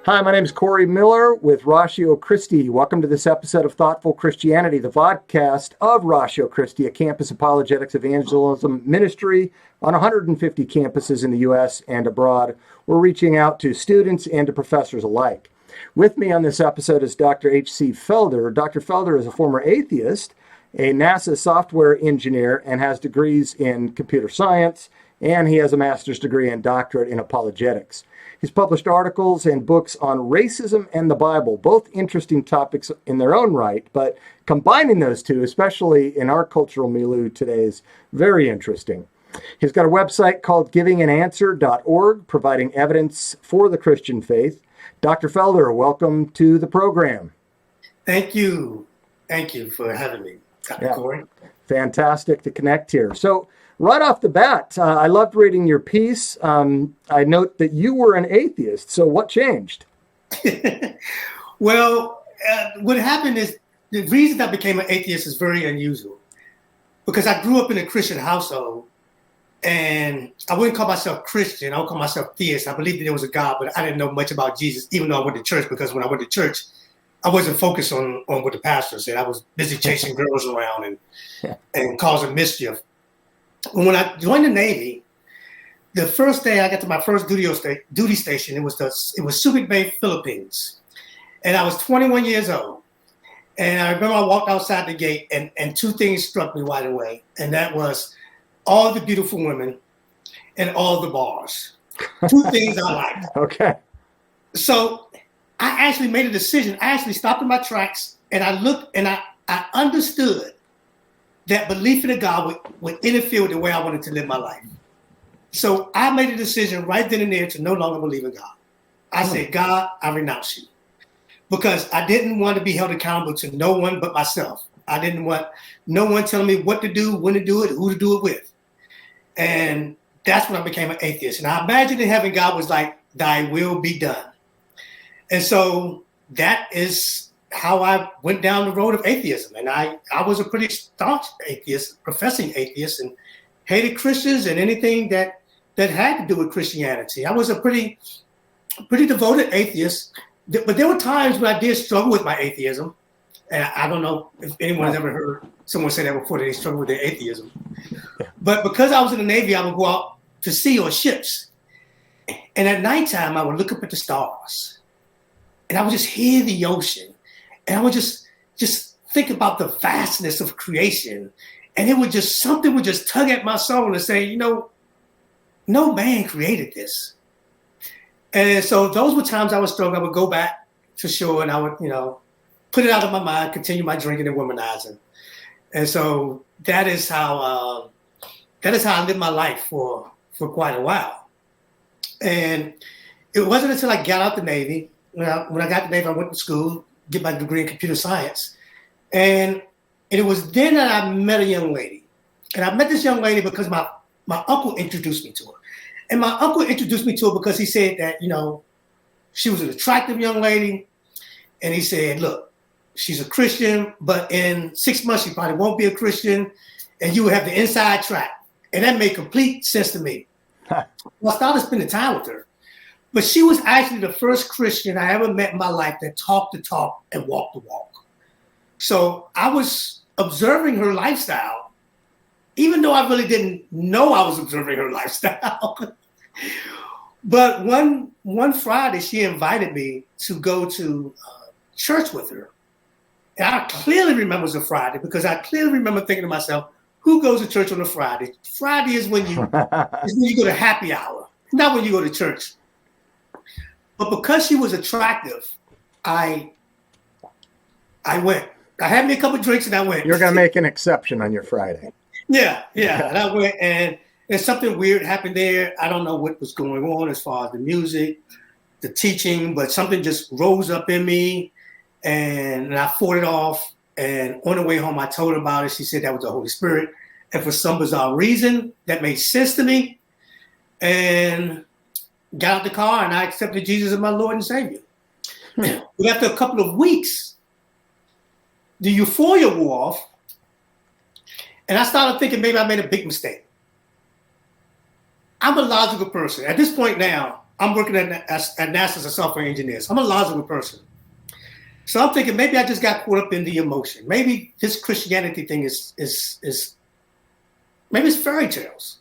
Hi, my name is Corey Miller with Ratio Christi. Welcome to this episode of Thoughtful Christianity, the vodcast of Ratio Christi, a campus apologetics evangelism ministry on 150 campuses in the U.S. and abroad. We're reaching out to students and to professors alike. With me on this episode is Dr. H.C. Felder. Dr. Felder is a former atheist, a NASA software engineer, and has degrees in computer science, and he has a master's degree and doctorate in apologetics. He's published articles and books on racism and the Bible, both interesting topics in their own right, but combining those two, especially in our cultural milieu today, is very interesting. He's got a website called givingandanswer.org, providing evidence for the Christian faith. Dr. Felder, welcome to the program. Thank you. Thank you for having me, Dr. Corey. Fantastic to connect here. So, right off the bat, I loved reading your piece. I note that you were an atheist. So what changed? Well, what happened is the reason I became an atheist is very unusual because I grew up in a Christian household and I wouldn't call myself Christian. I would call myself theist. I believed that there was a God, but I didn't know much about Jesus, even though I went to church, because when I went to church, I wasn't focused on what the pastor said. I was busy chasing girls around and causing mischief. When I joined the Navy, the first day I got to my first duty station, it was Subic Bay, Philippines. And I was 21 years old. And I remember I walked outside the gate and two things struck me right away. And that was all the beautiful women and all the bars. Two things I liked. Okay. So I actually made a decision. I actually stopped in my tracks and I looked and I understood that belief in a God would interfere with the way I wanted to live my life. So I made a decision right then and there to no longer believe in God. I said, God, I renounce you. Because I didn't want to be held accountable to no one but myself. I didn't want no one telling me what to do, when to do it, who to do it with. And that's when I became an atheist. And I imagined in heaven, God was like, thy will be done. And so that is how I went down the road of atheism. And I was a pretty staunch atheist, professing atheist, and hated Christians and anything that had to do with Christianity. I was a pretty devoted atheist, but there were times when I did struggle with my atheism. And I don't know if anyone has ever heard someone say that before, that they struggle with their atheism. But because I was in the Navy, I would go out to sea on ships. And at nighttime, I would look up at the stars. And I would just hear the ocean. And I would just think about the vastness of creation. And something would just tug at my soul and say, no man created this. And so those were times I was struggling. I would go back to shore and I would, put it out of my mind, continue my drinking and womanizing. And so that is how I lived my life for quite a while. And it wasn't until I got out the Navy. When I got to the Navy, I went to school, get my degree in computer science. And it was then that I met a young lady. And I met this young lady because my uncle introduced me to her. And my uncle introduced me to her because he said that, she was an attractive young lady. And he said, look, she's a Christian, but in 6 months, she probably won't be a Christian. And you will have the inside track. And that made complete sense to me. Well, I started spending time with her. But she was actually the first Christian I ever met in my life that talked the talk and walked the walk. So I was observing her lifestyle, even though I really didn't know I was observing her lifestyle. But one Friday, she invited me to go to church with her. And I clearly remember it was a Friday because I clearly remember thinking to myself, who goes to church on a Friday? Friday is when you go to happy hour, not when you go to church. But because she was attractive, I went. I had me a couple of drinks and I went. You're going to make an exception on your Friday. Yeah. And I went and something weird happened there. I don't know what was going on as far as the music, the teaching, but something just rose up in me and I fought it off. And on the way home, I told her about it. She said that was the Holy Spirit. And for some bizarre reason, that made sense to me. And got out the car and I accepted Jesus as my Lord and Savior. But after a couple of weeks, the euphoria wore off. And I started thinking maybe I made a big mistake. I'm a logical person. At this point now, I'm working at NASA as a software engineer. So I'm a logical person. So I'm thinking maybe I just got caught up in the emotion. Maybe this Christianity thing is maybe it's fairy tales.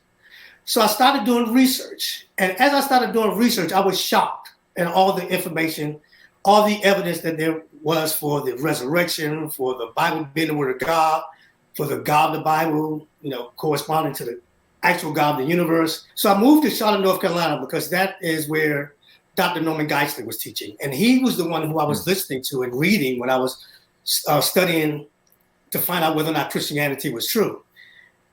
So I started doing research. And as I started doing research, I was shocked at all the information, all the evidence that there was for the resurrection, for the Bible being the word of God, for the God of the Bible, corresponding to the actual God of the universe. So I moved to Charlotte, North Carolina, because that is where Dr. Norman Geisler was teaching. And he was the one who I was listening to and reading when I was studying to find out whether or not Christianity was true.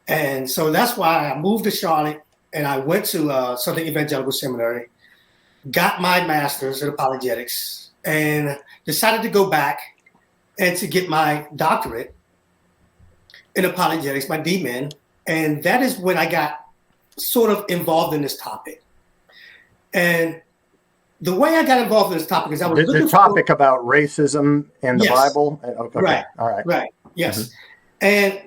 And so that's why I moved to Charlotte, and I went to Southern Evangelical Seminary, got my master's in apologetics, and decided to go back and to get my doctorate in apologetics, my DMin. And that is when I got sort of involved in this topic. And the way I got involved in this topic is I was the topic about racism and the Bible. Okay. Right. All right. Right. Yes. Mm-hmm. And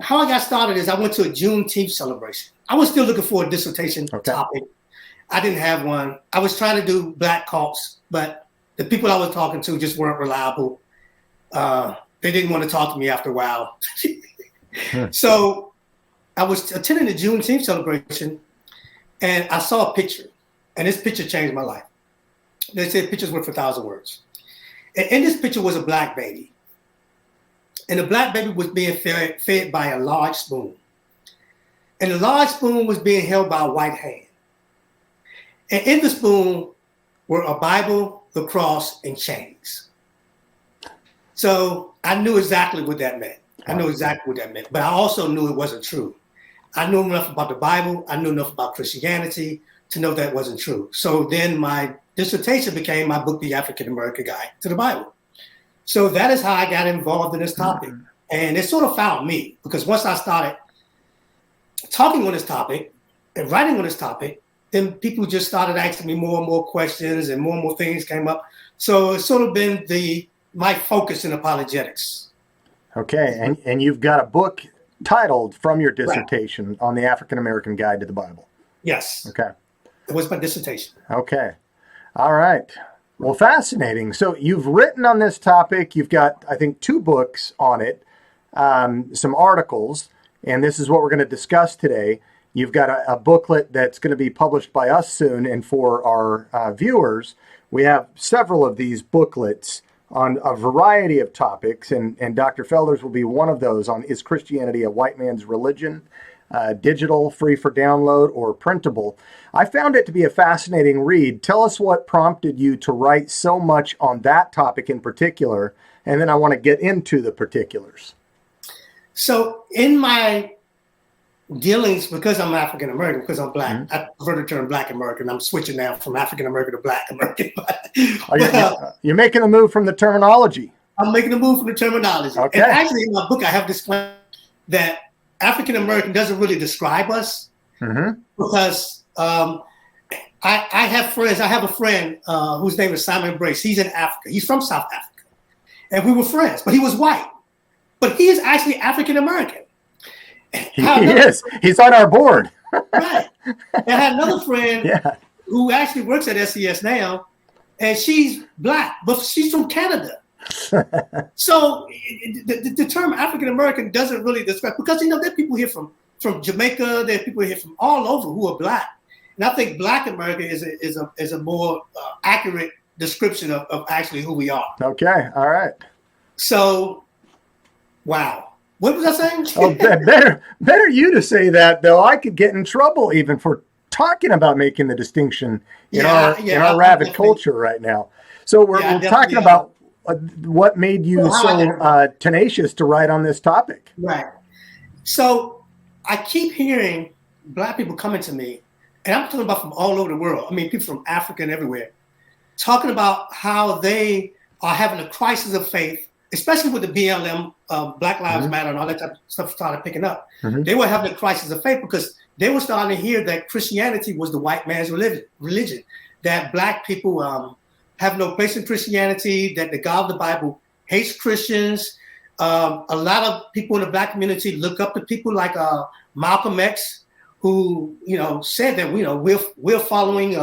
how I got started is I went to a Juneteenth celebration. I was still looking for a dissertation topic. I didn't have one. I was trying to do black cults, but the people I was talking to just weren't reliable. They didn't want to talk to me after a while. So I was attending the Juneteenth celebration, and I saw a picture, and this picture changed my life. They said pictures worth 1,000 words. And in this picture was a black baby. And the black baby was being fed by a large spoon. And the large spoon was being held by a white hand. And in the spoon were a Bible, the cross, and chains. So I knew exactly what that meant. But I also knew it wasn't true. I knew enough about the Bible. I knew enough about Christianity to know that wasn't true. So then my dissertation became my book, The African American Guide to the Bible. So that is how I got involved in this topic. And it sort of found me, because once I started talking on this topic and writing on this topic, then people just started asking me more and more questions, and more things came up. So it's sort of been my focus in apologetics. Okay, and you've got a book titled from your dissertation on the African American Guide to the Bible. Yes. Okay. It was my dissertation. Okay. All right. Well, fascinating. So you've written on this topic. You've got, I think, 2 books on it, some articles, and this is what we're going to discuss today. You've got a booklet that's going to be published by us soon, and for our viewers, we have several of these booklets on a variety of topics, and Dr. Felder's will be one of those on Is Christianity a White Man's Religion? Digital, free for download, or printable. I found it to be a fascinating read. Tell us what prompted you to write so much on that topic in particular, and then I want to get into the particulars. So in my dealings, because I'm African American, because I'm black, I prefer the term Black American. I'm switching now from African American to Black American. You're making a move from the terminology. I'm making a move from the terminology. Okay. And actually in my book, I have disclaimed that African American doesn't really describe us, because I have friends. I have a friend whose name is Simon Brace. He's in Africa. He's from South Africa. And we were friends, but he was white. But he is actually African American. He is. He's on our board. Right. And I had another friend who actually works at SES now, and she's black, but she's from Canada. So the term African American doesn't really describe, because there are people here from Jamaica, there are people here from all over who are black, and I think Black America is a more accurate description of actually who we are. Okay, all right. So, wow, what was I saying? Oh, better you to say that, though. I could get in trouble even for talking about making the distinction in our rabid culture right now. So we're talking about what made you so tenacious to write on this topic. Right. So I keep hearing black people coming to me, and I'm talking about from all over the world. I mean, people from Africa and everywhere, talking about how they are having a crisis of faith, especially with the BLM, Black Lives Matter, and all that type of stuff started picking up. They were having a crisis of faith because they were starting to hear that Christianity was the white man's religion, that black people have no place in Christianity, that the God of the Bible hates Christians. A lot of people in the black community look up to people like Malcolm X, who said that we're following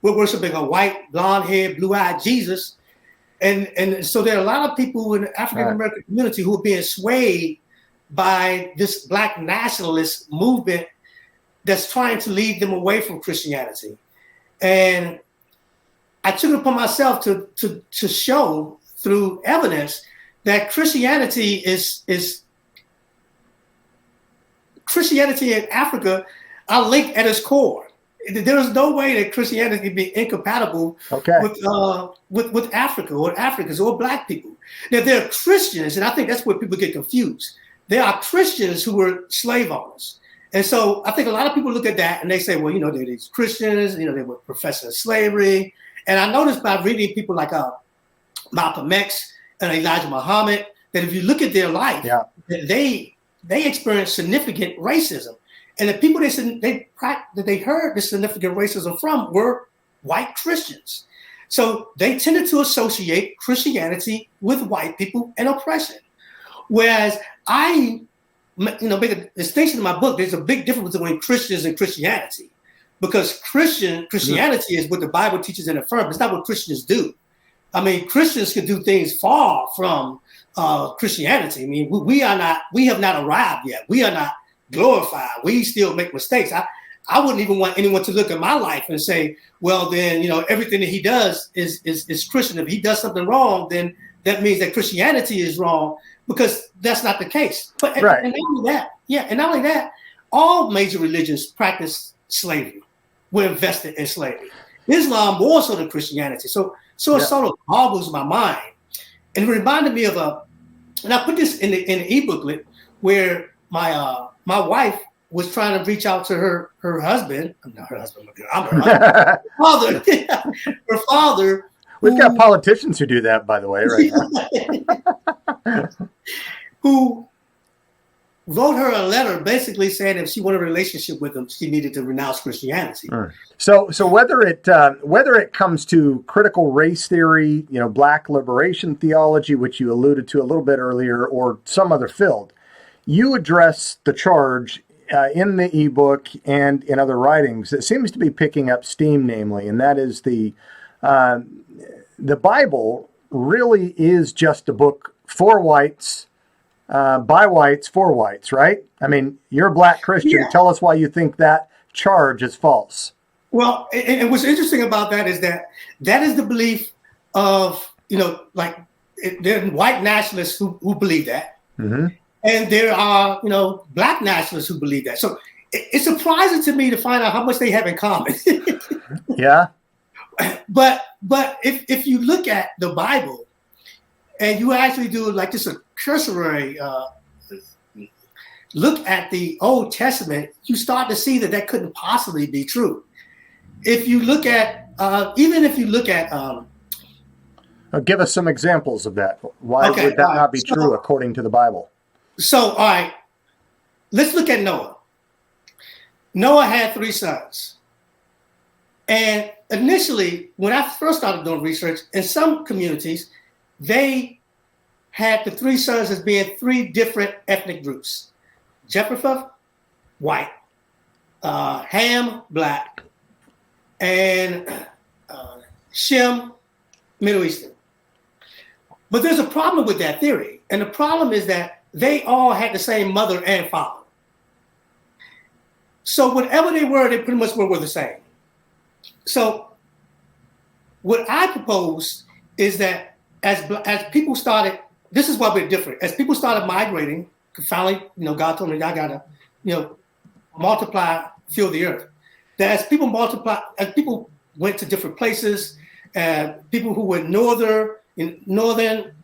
we're worshiping a white, blonde-haired, blue-eyed Jesus, and so there are a lot of people in the African American community who are being swayed by this Black nationalist movement that's trying to lead them away from Christianity. And I took it upon myself to show through evidence that Christianity Christianity in Africa are linked at its core. There is no way that Christianity can be incompatible with Africa or Africans or Black people. Now, there are Christians, and I think that's where people get confused. There are Christians who were slave owners. And so I think a lot of people look at that and they say, well, they're these Christians, they were professing slavery. And I noticed by reading people like Malcolm X and Elijah Muhammad, that if you look at their life, that they experienced significant racism. And the people that they heard this significant racism from were white Christians. So they tended to associate Christianity with white people and oppression. Whereas I make a distinction in my book. There's a big difference between Christians and Christianity, because Christianity is what the Bible teaches and affirms. It's not what Christians do. I mean, Christians can do things far from Christianity. I mean, we have not arrived yet. We are not glorified. We still make mistakes. I wouldn't even want anyone to look at my life and say, well, then, everything that he does is Christian. If he does something wrong, then that means that Christianity is wrong, because that's not the case. But and not only that, all major religions practice slavery. We're invested in slavery. Islam more so than Christianity. So it sort of boggles my mind. And it reminded me of and I put this in the e-booklet where my wife was trying to reach out to her husband. I'm not her husband. I'm her husband. Her father. We've got politicians who do that, by the way, right now. Who wrote her a letter basically saying if she wanted a relationship with him, she needed to renounce Christianity. So whether it comes to critical race theory, Black liberation theology, which you alluded to a little bit earlier, or some other field, you address the charge in the ebook and in other writings that seems to be picking up steam, namely, and that is the Bible really is just a book for whites, by whites, for whites, right? I mean, you're a Black Christian. Yeah. Tell us why you think that charge is false. Well, and what's interesting about that is that is the belief of, there are white nationalists who believe that. Mm-hmm. And there are, Black nationalists who believe that. So it's surprising to me to find out how much they have in common. Yeah. But if you look at the Bible and you actually do like just a cursory look at the Old Testament, you start to see that couldn't possibly be true. If you look at, give us some examples of that. Why would that not be true according to the Bible? So, all right, let's look at Noah. Noah had 3 sons. And initially, when I first started doing research, in some communities, they had the 3 sons as being 3 different ethnic groups. Japheth, white, Ham, Black, and Shem, Middle Eastern. But there's a problem with that theory. And the problem is that they all had the same mother and father. So whatever they pretty much were the same. So what I propose is that as people started, this is why we're different. As people started migrating, finally, God told me I gotta, multiply, fill the earth. That as people went to different places, people who were northern,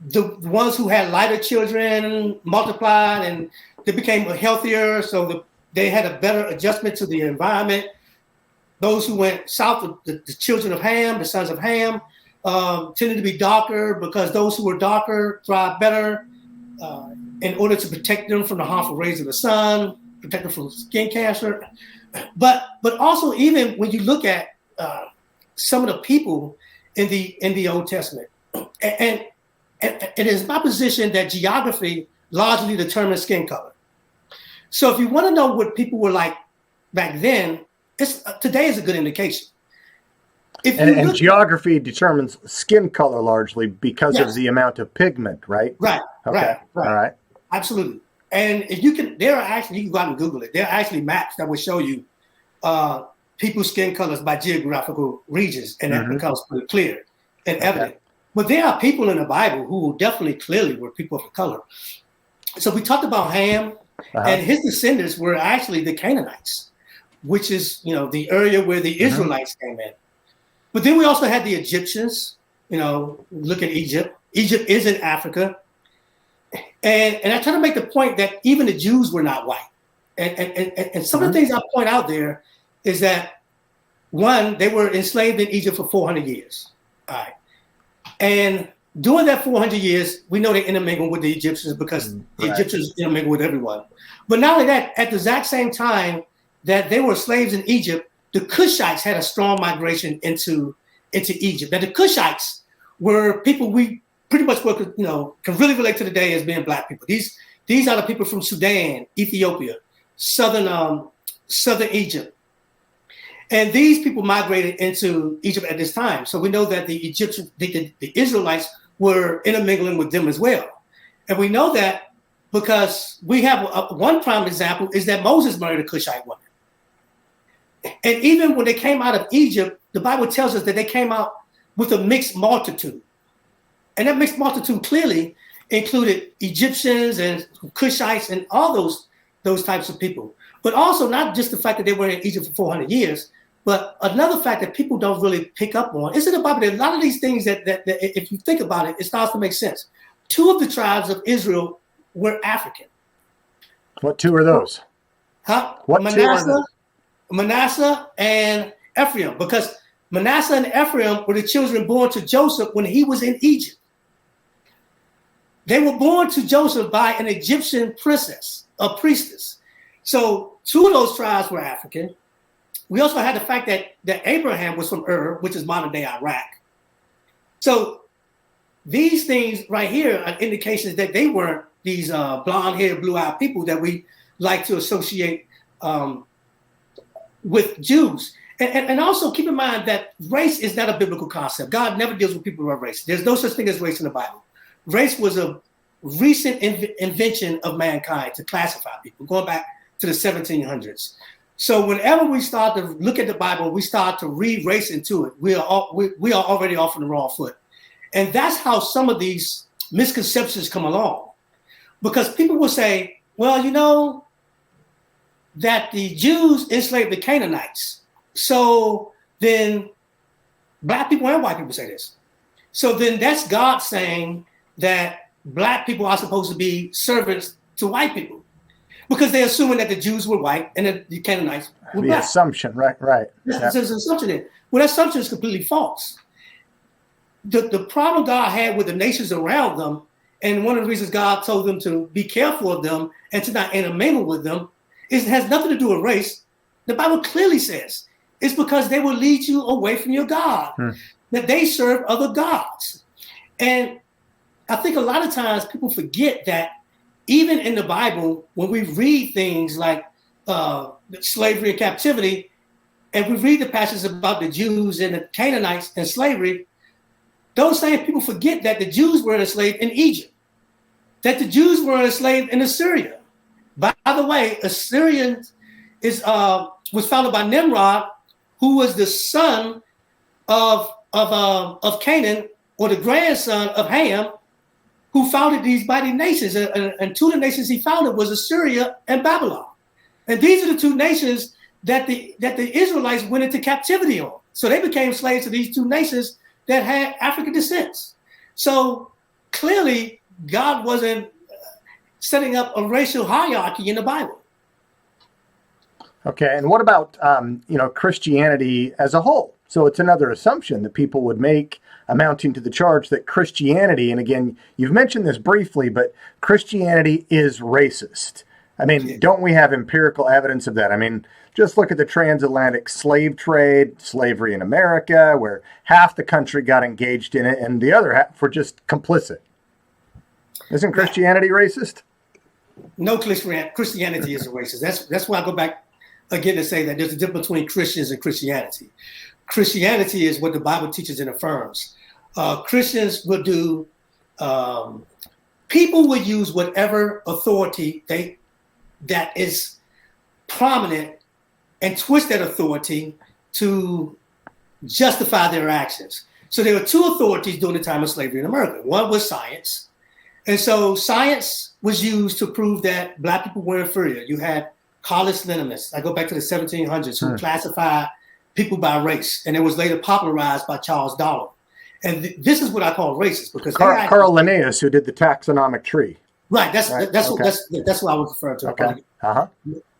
the ones who had lighter children multiplied and they became healthier, so they had a better adjustment to the environment. Those who went south, the children of Ham, the sons of Ham, tended to be darker because those who were darker thrived better in order to protect them from the harmful rays of the sun, protect them from skin cancer. But also, even when you look at some of the people in the Old Testament, and it is my position that geography largely determines skin color. So if you want to know what people were like back then, today is a good indication. And geography determines skin color largely because of the amount of pigment, right? Right. Okay. Right. All right. Absolutely. And if you can, you can go out and Google it. There are actually maps that will show you people's skin colors by geographical regions, and that becomes pretty clear and evident. But there are people in the Bible who definitely clearly were people of color. So we talked about Ham, and his descendants were actually the Canaanites, which is, the area where the Israelites came in. But then we also had the Egyptians, look at Egypt. Egypt is in Africa. And I try to make the point that even the Jews were not white. And some of the things I point out there is that, one, they were enslaved in Egypt for 400 years. All right. And during that 400 years, we know they intermingled with the Egyptians because the Egyptians intermingled with everyone. But not only that, at the exact same time that they were slaves in Egypt, the Cushites had a strong migration into Egypt. Now, the Cushites were people we pretty much can really relate to today as being black people. These are the people from Sudan, Ethiopia, southern Egypt. And these people migrated into Egypt at this time. So we know that the Egyptians, the Israelites were intermingling with them as well. And we know that because we have one prime example is that Moses married a Cushite woman. And even when they came out of Egypt, the Bible tells us that they came out with a mixed multitude. And that mixed multitude clearly included Egyptians and Cushites and all those types of people. But also not just the fact that they were in Egypt for 400 years, but another fact that people don't really pick up on is in the Bible that a lot of these things that if you think about it, it starts to make sense. 2 of the tribes of Israel were African. What 2 are those? What Manasseh and Ephraim, because Manasseh and Ephraim were the children born to Joseph when he was in Egypt. They were born to Joseph by an Egyptian priestess. So 2 of those tribes were African. We also had the fact that Abraham was from Ur, which is modern day Iraq. So these things right here are indications that they weren't these blonde-haired, blue-eyed people that we like to associate with Jews. And also keep in mind that race is not a biblical concept. God never deals with people about race. There's no such thing as race in the Bible. Race was a recent invention of mankind to classify people, going back to the 1700s. So whenever we start to look at the Bible, we start to read race into it, we are already off on the wrong foot. And that's how some of these misconceptions come along. Because people will say, well, that the Jews enslaved the Canaanites. So then black people and white people say this. So then that's God saying that black people are supposed to be servants to white people because they're assuming that the Jews were white and that the Canaanites were black. The assumption, right. There's an assumption there. Well, that assumption is completely false. The problem God had with the nations around them, and one of the reasons God told them to be careful of them and to not intermingle with them, has nothing to do with race. The Bible clearly says it's because they will lead you away from your God, that they serve other gods. And I think a lot of times people forget that even in the Bible, when we read things like slavery and captivity, and we read the passages about the Jews and the Canaanites and slavery, those same people forget that the Jews were enslaved in Egypt, that the Jews were enslaved in Assyria. By the way, Assyria was founded by Nimrod, who was the son of Canaan, or the grandson of Ham, who founded these mighty nations. And 2 of the nations he founded was Assyria and Babylon. And these are the 2 nations that the Israelites went into captivity on. So they became slaves to these 2 nations that had African descents. So clearly, God wasn't setting up a racial hierarchy in the Bible. Okay, and what about Christianity as a whole? So it's another assumption that people would make, amounting to the charge that Christianity, and again, you've mentioned this briefly, but Christianity is racist. I mean, don't we have empirical evidence of that? I mean, just look at the transatlantic slave trade, slavery in America, where half the country got engaged in it and the other half were just complicit. Isn't Christianity racist? No, Christianity is a racist. That's why I go back again to say that there's a difference between Christians and Christianity. Christianity is what the Bible teaches and affirms. Christians will do. People will use whatever authority that is prominent and twist that authority to justify their actions. So there were two authorities during the time of slavery in America. One was science. And so science was used to prove that Black people were inferior. You had college linimists. I go back to the 1700s who classified people by race. And it was later popularized by Charles Darwin. And this is what I call racist because Carl Linnaeus, who did the taxonomic tree. Right. That's what I was referring to. Okay. Uh-huh.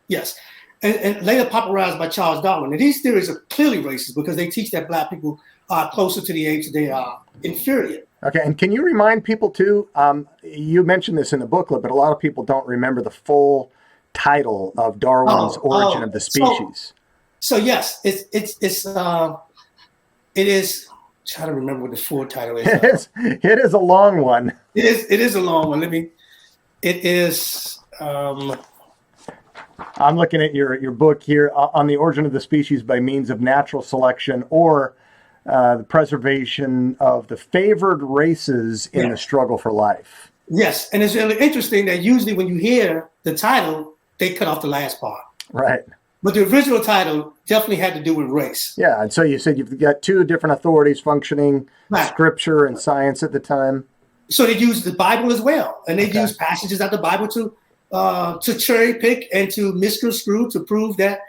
Yes. And later popularized by Charles Darwin. And these theories are clearly racist because they teach that Black people are closer to the apes, they are inferior. Okay, and can you remind people too, you mentioned this in the booklet, but a lot of people don't remember the full title of Darwin's Origin of the Species. So yes, it is, trying to remember what the full title is. It is a long one. It is a long one. I'm looking at your book here on the origin of the species by means of natural selection or the preservation of the favored races in the struggle for life. Yes, and it's really interesting that usually when you hear the title, they cut off the last part. Right. But the original title definitely had to do with race. Yeah, and so you said you've got two different authorities functioning, scripture and science at the time. So they used the Bible as well, and they used passages out of the Bible to cherry pick and to misconstrue to prove that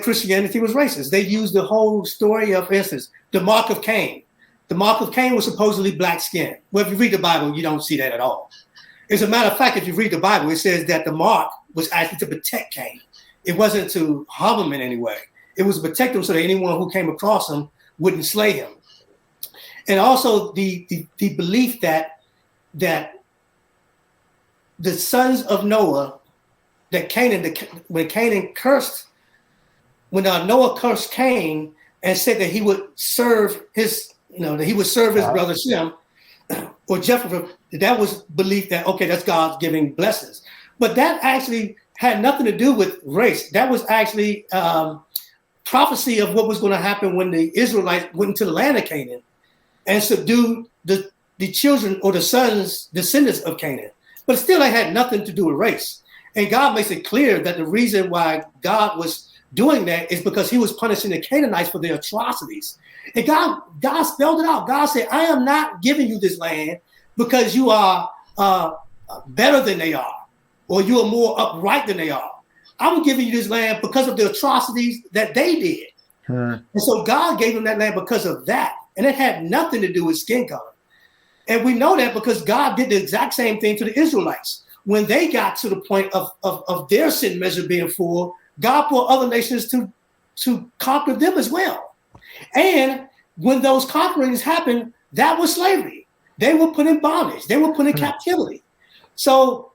Christianity was racist. They used the whole story of, for instance, the mark of Cain. The mark of Cain was supposedly black skin. Well, if you read the Bible, you don't see that at all. As a matter of fact, if you read the Bible, it says that the mark was actually to protect Cain. It wasn't to harm him in any way. It was to protect him so that anyone who came across him wouldn't slay him. And also the belief that the sons of Noah, that when Noah cursed Cain and said that he would serve his brother Shem or Jephthah, that was belief that, okay, that's God's giving blessings. But that actually had nothing to do with race. That was actually prophecy of what was going to happen when the Israelites went into the land of Canaan and subdued the children or the sons, descendants of Canaan. But still, that had nothing to do with race. And God makes it clear that the reason why God was doing that is because he was punishing the Canaanites for their atrocities. And God spelled it out. God said, I am not giving you this land because you are better than they are, or you are more upright than they are. I'm giving you this land because of the atrocities that they did. And so God gave them that land because of that. And it had nothing to do with skin color. And we know that because God did the exact same thing to the Israelites. When they got to the point of their sin measure being full, God brought other nations to conquer them as well. And when those conquerings happened, that was slavery. They were put in bondage. They were put in captivity. So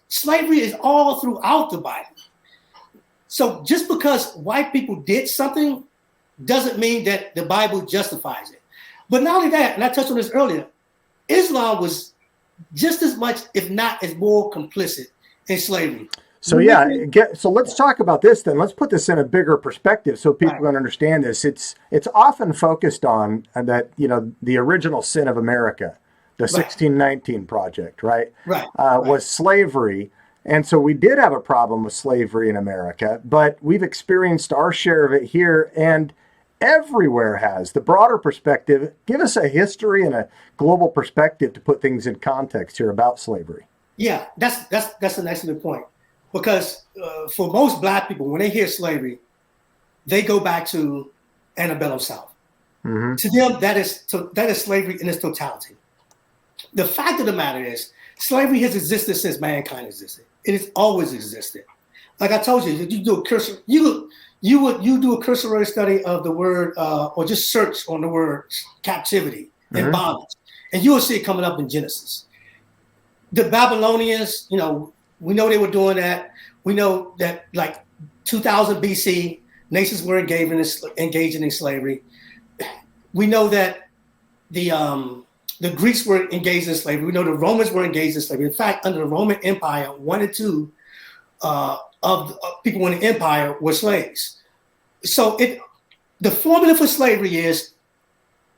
slavery is all throughout the Bible. So just because white people did something doesn't mean that the Bible justifies it. But not only that, and I touched on this earlier, Islam was just as much, if not as more complicit in slavery. So so let's talk about this then. Let's put this in a bigger perspective so people can understand this. It's often focused on that, the original sin of America, the 1619 Project, was slavery. And so we did have a problem with slavery in America, but we've experienced our share of it here and everywhere has. The broader perspective, give us a history and a global perspective to put things in context here about slavery. Yeah, that's an excellent point. Because for most Black people, when they hear slavery, they go back to antebellum South. Mm-hmm. To them, that is slavery in its totality. The fact of the matter is, slavery has existed since mankind existed. It has always existed. Like I told you, you do a cursory study of the word, or just search on the word captivity and bondage, and you will see it coming up in Genesis. The Babylonians, we know they were doing that. We know that like 2000 BC, nations were engaging in slavery. We know that the the Greeks were engaged in slavery. We know the Romans were engaged in slavery. In fact, under the Roman Empire, 1 and 2 of people in the empire were slaves. So the formula for slavery is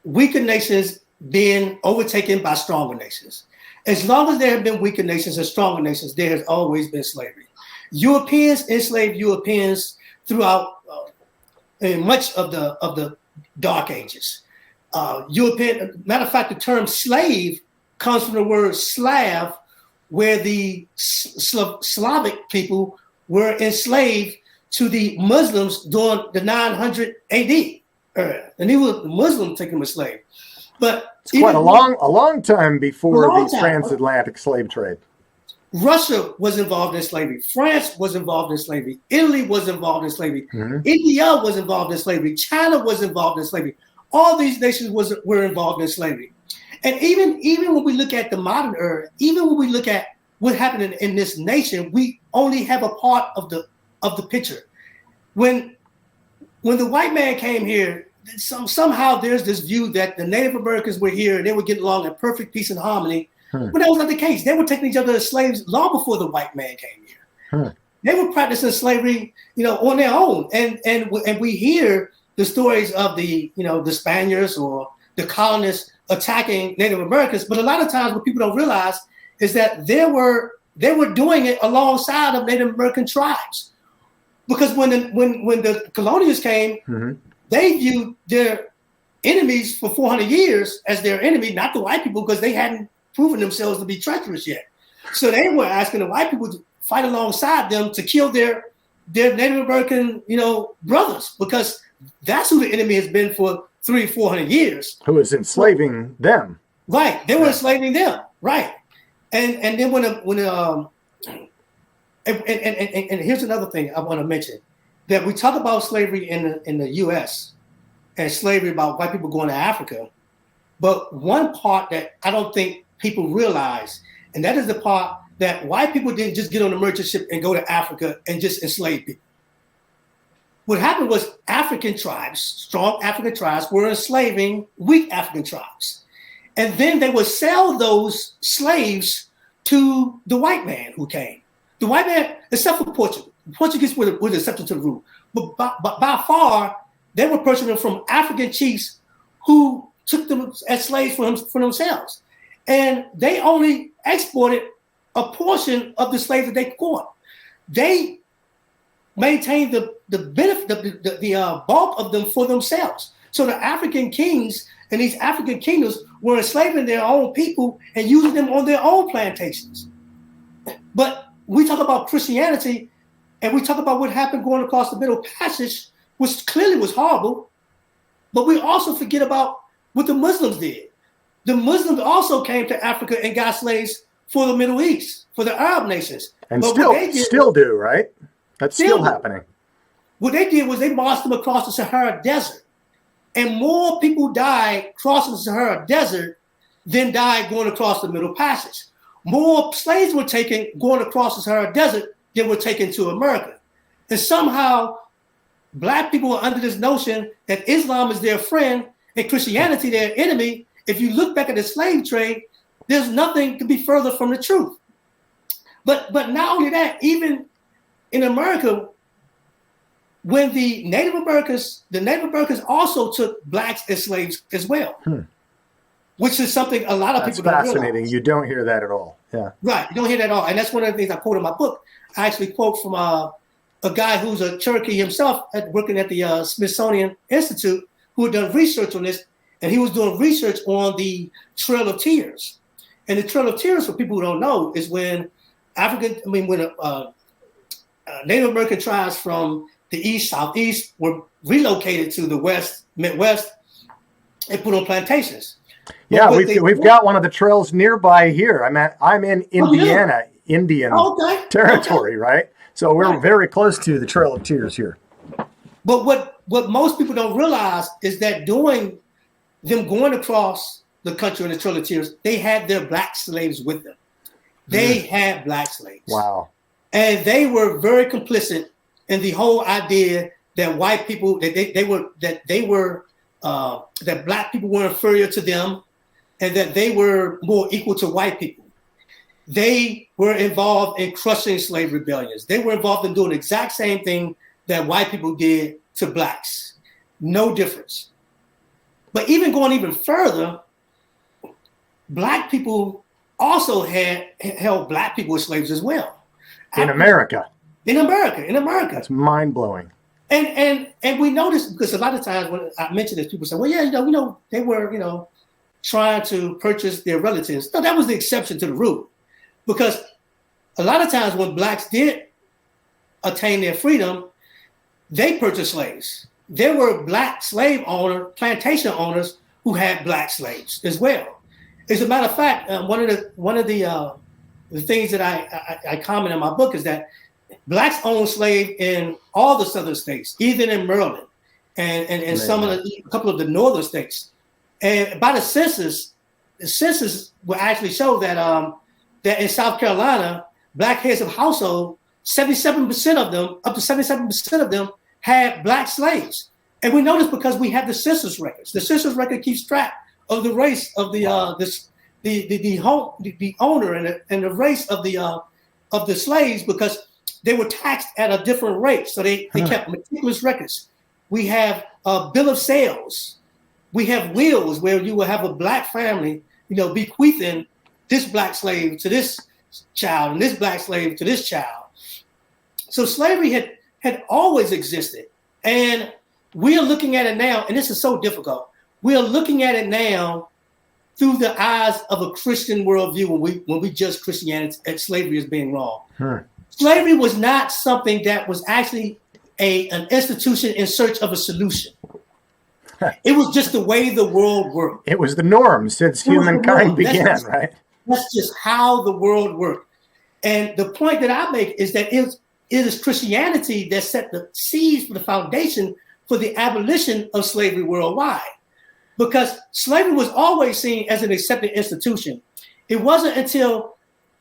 weaker nations being overtaken by stronger nations. As long as there have been weaker nations and stronger nations, there has always been slavery. Europeans enslaved Europeans throughout much of the Dark Ages. Matter of fact, the term slave comes from the word Slav, where the Slavic people were enslaved to the Muslims during the 900 AD era. And he was Muslim taking them as slave. But it's quite a long time before the transatlantic slave trade. Russia was involved in slavery. France was involved in slavery. Italy was involved in slavery. Mm-hmm. India was involved in slavery. China was involved in slavery. All these nations were involved in slavery. And even when we look at the modern era, even when we look at what happened in this nation, we only have a part of the picture. When the white man came here, somehow there's this view that the Native Americans were here and they were getting along in perfect peace and harmony. But that was not the case. They were taking each other as slaves long before the white man came here. They were practicing slavery, on their own. And we hear the stories of the Spaniards or the colonists attacking Native Americans. But a lot of times what people don't realize is that they were doing it alongside of Native American tribes. Because when the colonials came, they viewed their enemies for 400 years as their enemy, not the white people, because they hadn't proven themselves to be treacherous yet. So they were asking the white people to fight alongside them to kill their Native American, brothers, because that's who the enemy has been for 300-400 years. Who is enslaving them. Right. They were enslaving them. Right. And then and here's another thing I want to mention, that we talk about slavery in the US and slavery about white people going to Africa. But one part that I don't think people realize, and that is the part that white people didn't just get on a merchant ship and go to Africa and just enslave people. What happened was African tribes, strong African tribes, were enslaving weak African tribes. And then they would sell those slaves to the white man who came. The white man, except for Portugal, Portuguese were the exception to the rule. But by far, they were purchasing them from African chiefs who took them as slaves for themselves. And they only exported a portion of the slaves that they caught. They maintained the benefit, the bulk of them for themselves. So the African kings and these African kingdoms were enslaving their own people and using them on their own plantations. But we talk about Christianity and we talk about what happened going across the Middle Passage, which clearly was horrible. But we also forget about what the Muslims did. The Muslims also came to Africa and got slaves for the Middle East, for the Arab nations. And still do, right? That's still happening. What they did was they marched them across the Sahara Desert. And more people died crossing the Sahara Desert than died going across the Middle Passage. More slaves were taken going across the Sahara Desert than were taken to America. And somehow, Black people are under this notion that Islam is their friend and Christianity their enemy. If you look back at the slave trade, there's nothing to be further from the truth. But not only that, even in America, when the Native Americans also took Blacks as slaves as well, which is something a lot of people don't realize. That's fascinating. You don't hear that at all. Yeah. Right. You don't hear that at all. And that's one of the things I quote in my book. I actually quote from a guy who's a Cherokee himself working at the Smithsonian Institute, who had done research on this. And he was doing research on the Trail of Tears. And the Trail of Tears, for people who don't know, is when Native American tribes from the East, Southeast were relocated to the West, Midwest, and put on plantations. Yeah, we've got one of the trails nearby here. I'm in Indiana, Indian territory, right? So we're very close to the Trail of Tears here. But what most people don't realize is that during them going across the country on the Trail of Tears, they had their Black slaves with them. They had Black slaves. Wow. And they were very complicit in the whole idea that white people, that Black people were inferior to them, and that they were more equal to white people. They were involved in crushing slave rebellions. They were involved in doing the exact same thing that white people did to blacks. No difference. But even going even further, black people also held black people as slaves as well. In America. In America. That's mind-blowing. And we noticed, because a lot of times when I mention this, people say, well, yeah, they were, trying to purchase their relatives. No, that was the exception to the rule. Because a lot of times when blacks did attain their freedom, they purchased slaves. There were black plantation owners who had black slaves as well. As a matter of fact, one of the things that I comment in my book is that blacks owned slaves in all the southern states, even in Maryland and a couple of the northern states. And by the census will actually show that that in South Carolina, black heads of household, 77% of them, up to 77% of them, had black slaves. And we know this because we have the census records. The census record keeps track of the race of the owner and the race of the slaves, because they were taxed at a different rate. So they kept meticulous records. We have a bill of sales. We have wills where you will have a black family, bequeathing this black slave to this child and this black slave to this child. So slavery had always existed. And we are looking at it now, and this is so difficult. We are looking at it now through the eyes of a Christian worldview when we judge Christianity and slavery as being wrong. Slavery was not something that was actually an institution in search of a solution. It was just the way the world worked. It was the norm since humankind began, right? That's just how the world worked. And the point that I make is that it is Christianity that set the seeds for the foundation for the abolition of slavery worldwide. Because slavery was always seen as an accepted institution. It wasn't until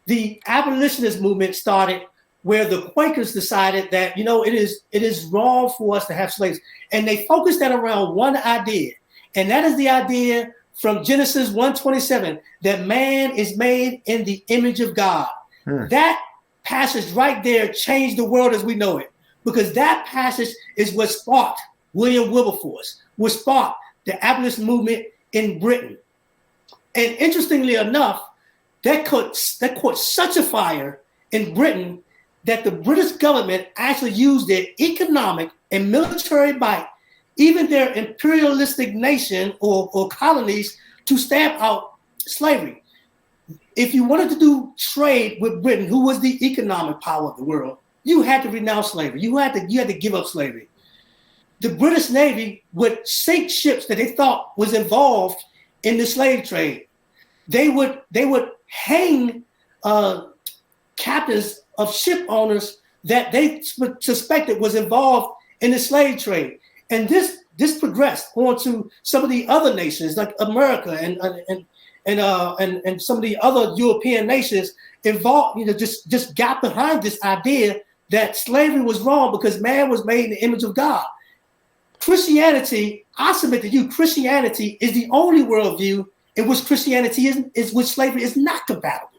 the abolitionist movement started where the Quakers decided that, it is wrong for us to have slaves. And they focused that around one idea. And that is the idea from Genesis 1:27, that man is made in the image of God. That passage right there changed the world as we know it, because that passage is what sparked William Wilberforce, what sparked the abolitionist movement in Britain. And interestingly enough, that caught such a fire in Britain that the British government actually used their economic and military might, even their imperialistic nation or colonies, to stamp out slavery. If you wanted to do trade with Britain, who was the economic power of the world, you had to renounce slavery. You had to give up slavery. The British Navy would sink ships that they thought was involved in the slave trade. They would hang captains of ship owners that they suspected was involved in the slave trade. And this progressed on to some of the other nations like America and some of the other European nations involved, just got behind this idea that slavery was wrong because man was made in the image of God. Christianity, I submit to you, Christianity is the only worldview in which Christianity with slavery is not compatible.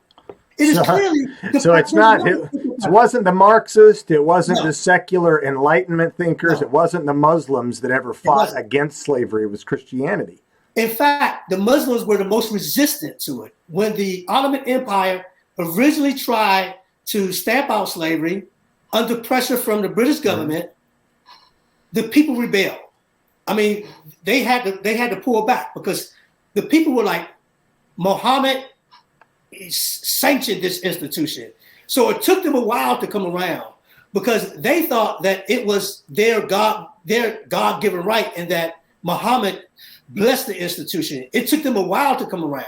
It is clearly. So it's not. It wasn't the Marxist. It wasn't the secular Enlightenment thinkers. It wasn't the Muslims that ever fought against slavery. It was Christianity. In fact, the Muslims were the most resistant to it. When the Ottoman Empire originally tried to stamp out slavery under pressure from the British government, the people rebelled. I mean, they had to pull back because the people were like, Muhammad sanctioned this institution. So it took them a while to come around because they thought that it was their God-given right and that Muhammad blessed the institution. It took them a while to come around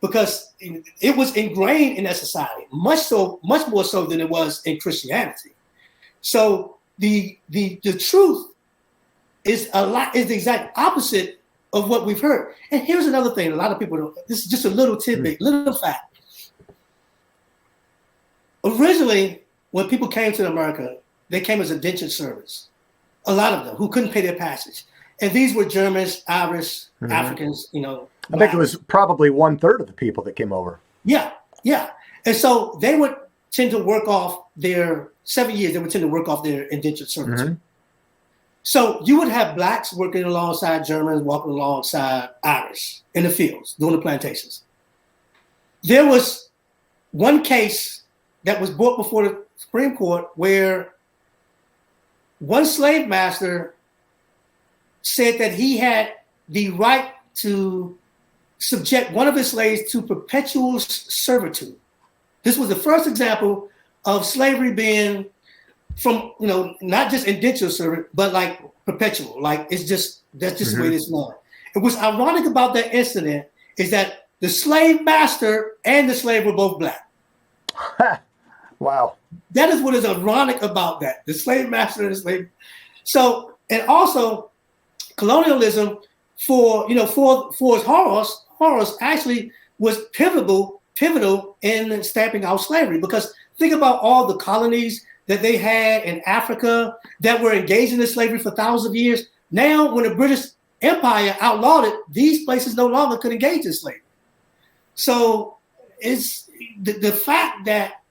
because it was ingrained in that society, much more so than it was in Christianity. So the truth is the exact opposite of what we've heard. And here's another thing a lot of people don't. This is just a little tidbit, little fact. Originally, when people came to America, they came as indentured servants. A lot of them who couldn't pay their passage. And these were Germans, Irish, Africans, I think it was probably 1/3 of the people that came over. Yeah, yeah. And so they would tend to work off their 7 years, they would tend to work off their indentured servitude. Mm-hmm. So you would have blacks working alongside Germans, walking alongside Irish in the fields, doing the plantations. There was one case that was brought before the Supreme Court where one slave master said that he had the right to subject one of his slaves to perpetual servitude. This was the first example of slavery being from, not just indentured servitude, but like perpetual. Like that's just mm-hmm. the way it is known. And what's ironic about that incident is that the slave master and the slave were both black. Wow. That is what is ironic about that. The slave master and the slave. So, and also colonialism for its horrors actually was pivotal in stamping out slavery, because think about all the colonies that they had in Africa that were engaged in slavery for thousands of years. Now, when the British Empire outlawed it, these places no longer could engage in slavery. So it's the fact that,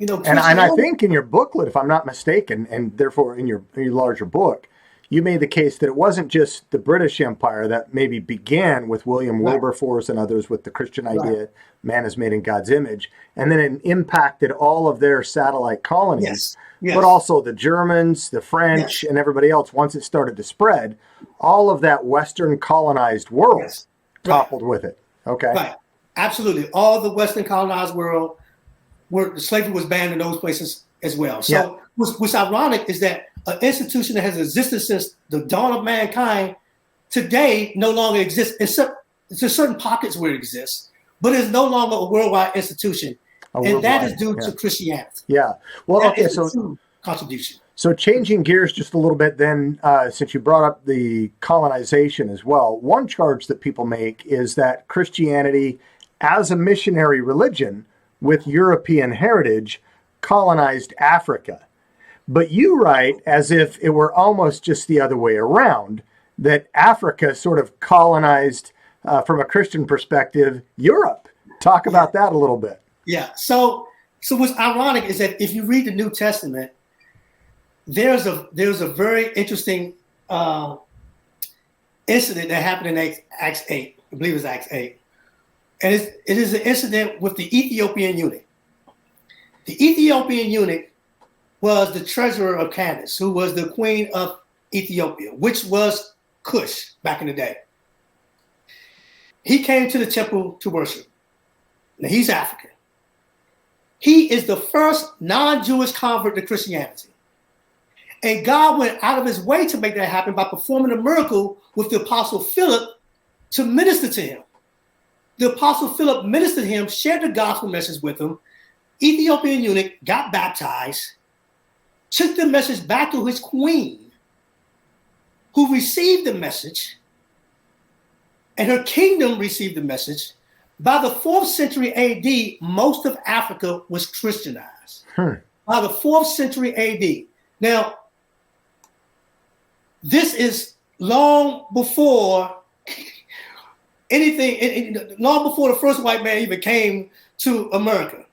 and I think in your booklet, if I'm not mistaken, and therefore in your larger book, you made the case that it wasn't just the British Empire that maybe began with William Wilberforce and others with the Christian idea, man is made in God's image, and then it impacted all of their satellite colonies, but also the Germans, the French, and everybody else. Once it started to spread, all of that Western colonized world toppled with it. Okay. Right. Absolutely. All the Western colonized world, where slavery was banned in those places as well. So what's ironic is that an institution that has existed since the dawn of mankind today no longer exists. There's certain pockets where it exists, but it's no longer a worldwide institution. And that is due to Christianity. Yeah. Well, that okay. So contribution. So changing gears just a little bit then, since you brought up the colonization as well, one charge that people make is that Christianity as a missionary religion with European heritage colonized Africa. But you write as if it were almost just the other way around, that Africa sort of colonized, from a Christian perspective, Europe. Talk about that a little bit. Yeah. So what's ironic is that if you read the New Testament, there's a very interesting incident that happened in Acts 8. I believe it was Acts 8. And it is an incident with the Ethiopian eunuch. The Ethiopian eunuch was the treasurer of Candace, who was the queen of Ethiopia, which was Cush back in the day. He came to the temple to worship. Now, he's African. He is the first non-Jewish convert to Christianity. And God went out of his way to make that happen by performing a miracle with the Apostle Philip to minister to him. The Apostle Philip ministered to him, shared the gospel message with him. Ethiopian eunuch got baptized, took the message back to his queen, who received the message, and her kingdom received the message. By the 4th century AD, most of Africa was Christianized. By the 4th century AD. Now, this is long before long before the first white man even came to America.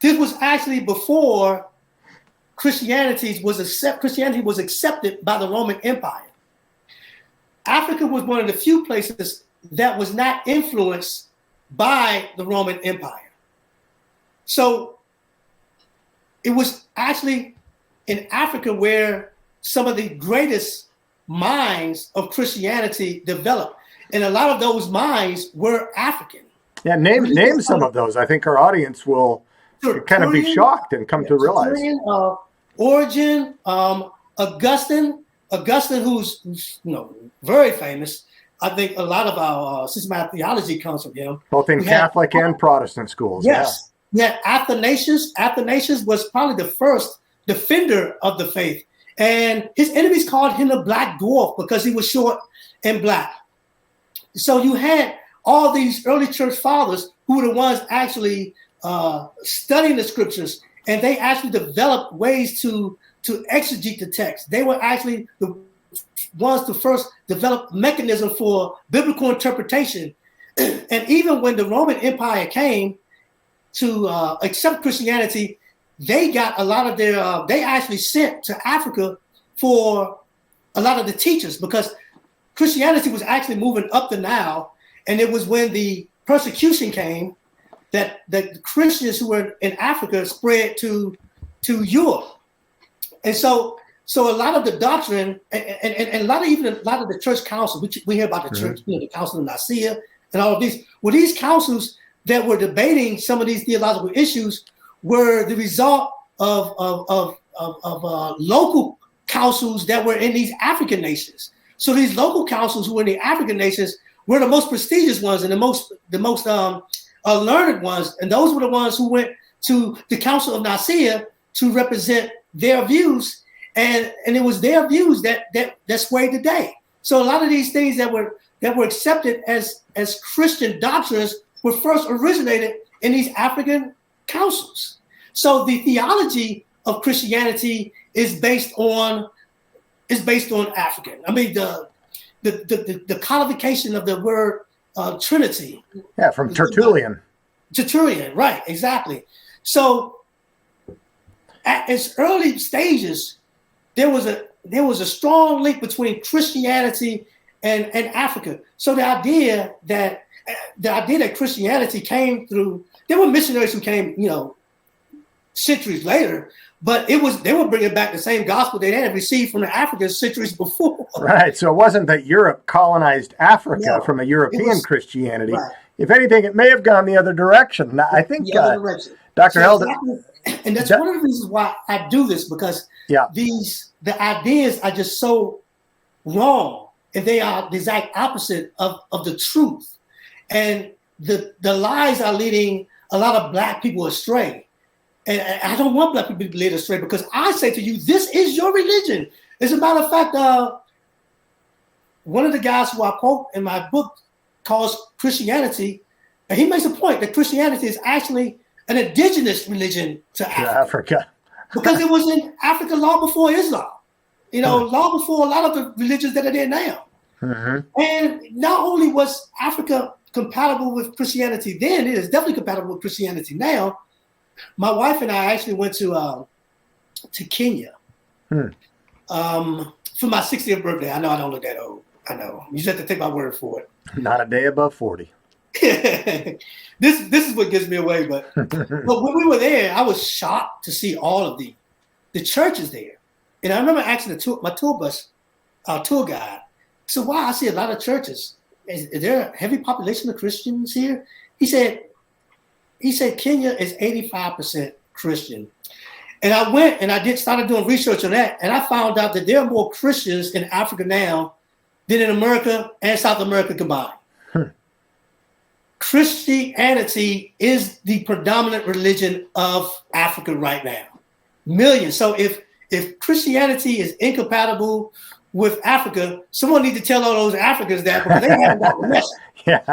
This was actually before Christianity was accepted by the Roman Empire. Africa was one of the few places that was not influenced by the Roman Empire. So it was actually in Africa where some of the greatest minds of Christianity developed. And a lot of those minds were African. Yeah, name some of those. I think our audience will kind of be shocked and come to realize. Origen, Augustine, who's very famous. I think a lot of our systematic theology comes from him. Both in Catholic and Protestant schools. Yes. Yeah, Athanasius. Athanasius was probably the first defender of the faith. And his enemies called him the Black Dwarf because he was short and black. So you had all these early church fathers who were the ones actually studying the scriptures, and they actually developed ways to exegete the text. They were actually ones to first develop mechanism for biblical interpretation. And even when the Roman Empire came to accept Christianity, they got a lot of their, they actually sent to Africa for a lot of the teachers, because Christianity was actually moving up the Nile. And it was when the persecution came that the Christians who were in Africa spread to Europe. And so a lot of the doctrine and a lot of the church councils, which we hear about the church, the Council of Nicaea and all of these, well, these councils that were debating some of these theological issues were the result of local councils that were in these African nations. So these local councils who were in the African nations were the most prestigious ones and the most learned ones, and those were the ones who went to the Council of Nicaea to represent their views, and it was their views that swayed the day. So a lot of these things that were accepted as Christian doctrines were first originated in these African councils. So the theology of Christianity is based on African. I mean, the codification of the word Trinity. Yeah, from Tertullian. Tertullian, right? Exactly. So at its early stages, there was a strong link between Christianity and Africa. So the idea that Christianity came through, there were missionaries who came, centuries later, but they were bringing back the same gospel they had received from the Africans centuries before. Right. So it wasn't that Europe colonized Africa from a European Christianity. Right. If anything, it may have gone the other direction. I think Dr. Felder. Exactly, and that's one of the reasons why I do this, because the ideas are just so wrong, and they are the exact opposite of the truth. And the lies are leading a lot of Black people astray. And I don't want Black people to be led astray, because I say to you, this is your religion. As a matter of fact, one of the guys who I quote in my book calls Christianity, and he makes a point that Christianity is actually an indigenous religion to Africa. Because it was in Africa long before Islam, long before a lot of the religions that are there now. Mm-hmm. And not only was Africa compatible with Christianity then, it is definitely compatible with Christianity now. My wife and I actually went to Kenya for my 60th birthday. I know I don't look that old. I know. You just have to take my word for it. Not a day above 40. This is what gives me away. But when we were there, I was shocked to see all of the churches there. And I remember asking my tour guide, so why I see a lot of churches. Is there a heavy population of Christians here? He said Kenya is 85% Christian. And I went and started doing research on that. And I found out that there are more Christians in Africa now than in America and South America combined. Christianity is the predominant religion of Africa right now. Millions. So if Christianity is incompatible with Africa, someone needs to tell all those Africans that, because they haven't got the message. Yeah.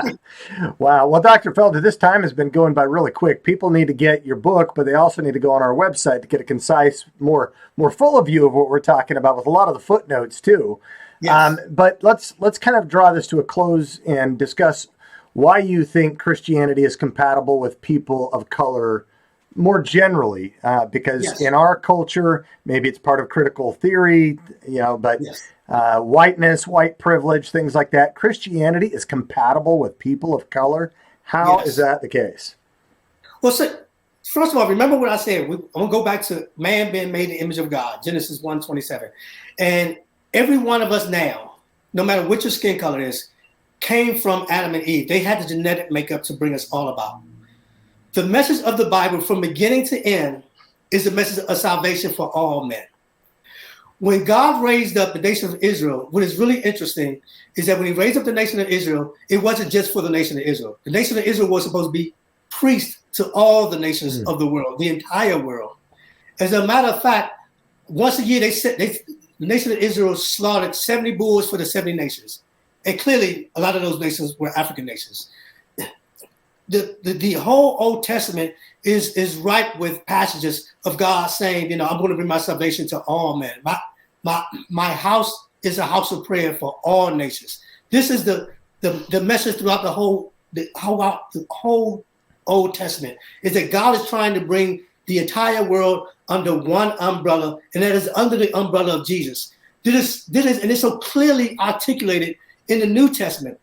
Wow. Well, Dr. Felder, this time has been going by really quick. People need to get your book, but they also need to go on our website to get a concise, more full view of what we're talking about, with a lot of the footnotes too. Yes. But let's kind of draw this to a close and discuss why you think Christianity is compatible with people of color more generally, because in our culture, maybe it's part of critical theory, but whiteness, white privilege, things like that. Christianity is compatible with people of color. How is that the case? Well, so, first of all, remember what I said. I'm going to go back to man being made in the image of God, Genesis 1:27. And every one of us now, no matter what your skin color is, came from Adam and Eve. They had the genetic makeup to bring us all about. The message of the Bible from beginning to end is the message of salvation for all men. When God raised up the nation of Israel, what is really interesting is that when he raised up the nation of Israel, it wasn't just for the nation of Israel. The nation of Israel was supposed to be priest to all the nations of the world, the entire world. As a matter of fact, once a year, the nation of Israel slaughtered 70 bulls for the 70 nations. And clearly, a lot of those nations were African nations. The whole Old Testament is ripe with passages of God saying, I'm going to bring my salvation to all men. My house is a house of prayer for all nations. This is the message throughout the whole Old Testament, is that God is trying to bring the entire world under one umbrella, and that is under the umbrella of Jesus. This is, and it's so clearly articulated in the New Testament.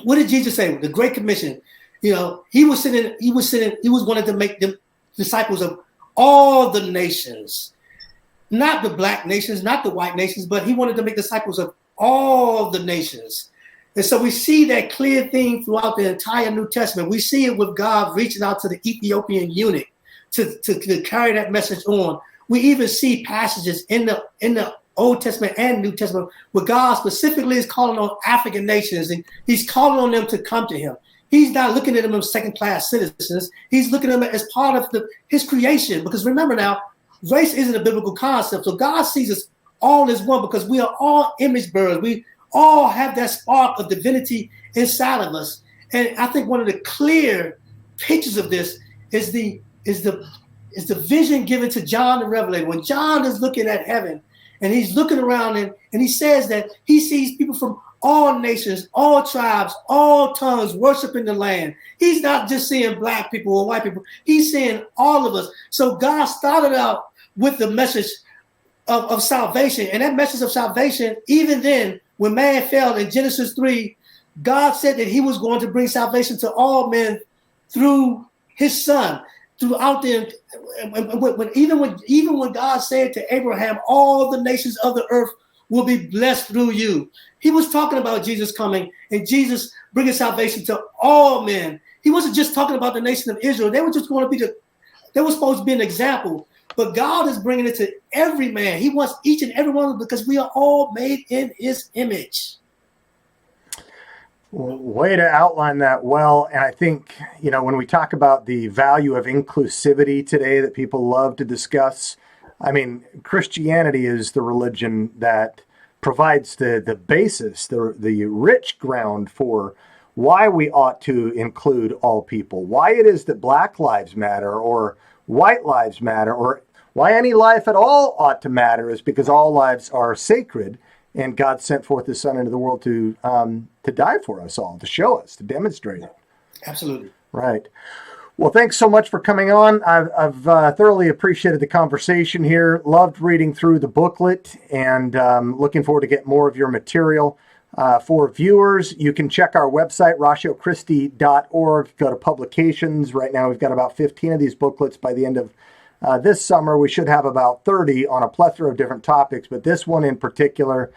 What did Jesus say? The Great Commission. He was wanting to make them disciples of all the nations, not the black nations, not the white nations, but he wanted to make disciples of all the nations. And so we see that clear theme throughout the entire New Testament. We see it with God reaching out to the Ethiopian eunuch to carry that message on. We even see passages in the Old Testament and New Testament where God specifically is calling on African nations, and he's calling on them to come to him. He's not looking at them as second-class citizens. He's looking at them as part of his creation. Because remember now, race isn't a biblical concept. So God sees us all as one because we are all image bearers. We all have that spark of divinity inside of us. And I think one of the clear pictures of this is the vision given to John the Revelator. When John is looking at heaven and he's looking around and he says that he sees people from all nations, all tribes, all tongues worshiping the land. He's not just seeing black people or white people. He's seeing all of us. So God started out with the message of salvation. And that message of salvation, even then, when man fell in Genesis 3, God said that he was going to bring salvation to all men through his son. Throughout even when God said to Abraham, all the nations of the earth will be blessed through you. He was talking about Jesus coming and Jesus bringing salvation to all men. He wasn't just talking about the nation of Israel. They were just going to be they were supposed to be an example. But God is bringing it to every man. He wants each and every one of them because we are all made in his image. Way to outline that well. And I think, when we talk about the value of inclusivity today that people love to discuss, I mean, Christianity is the religion that provides the basis, the rich ground for why we ought to include all people, why it is that Black lives matter or white lives matter, or why any life at all ought to matter, is because all lives are sacred. And God sent forth his son into the world to die for us all, to show us, to demonstrate it. Absolutely. Right. Well, thanks so much for coming on. I've thoroughly appreciated the conversation here. Loved reading through the booklet, and looking forward to get more of your material. For viewers, you can check our website, ratiochristi.org. Go to publications. Right now, we've got about 15 of these booklets. By the end of this summer, we should have about 30 on a plethora of different topics, but this one in particular,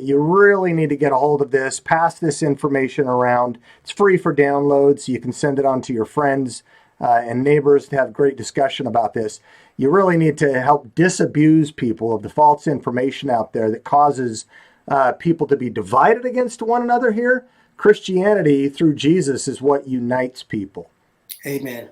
you really need to get a hold of this, pass this information around. It's free for download, so you can send it on to your friends and neighbors to have great discussion about this. You really need to help disabuse people of the false information out there that causes people to be divided against one another here. Christianity, through Jesus, is what unites people. Amen.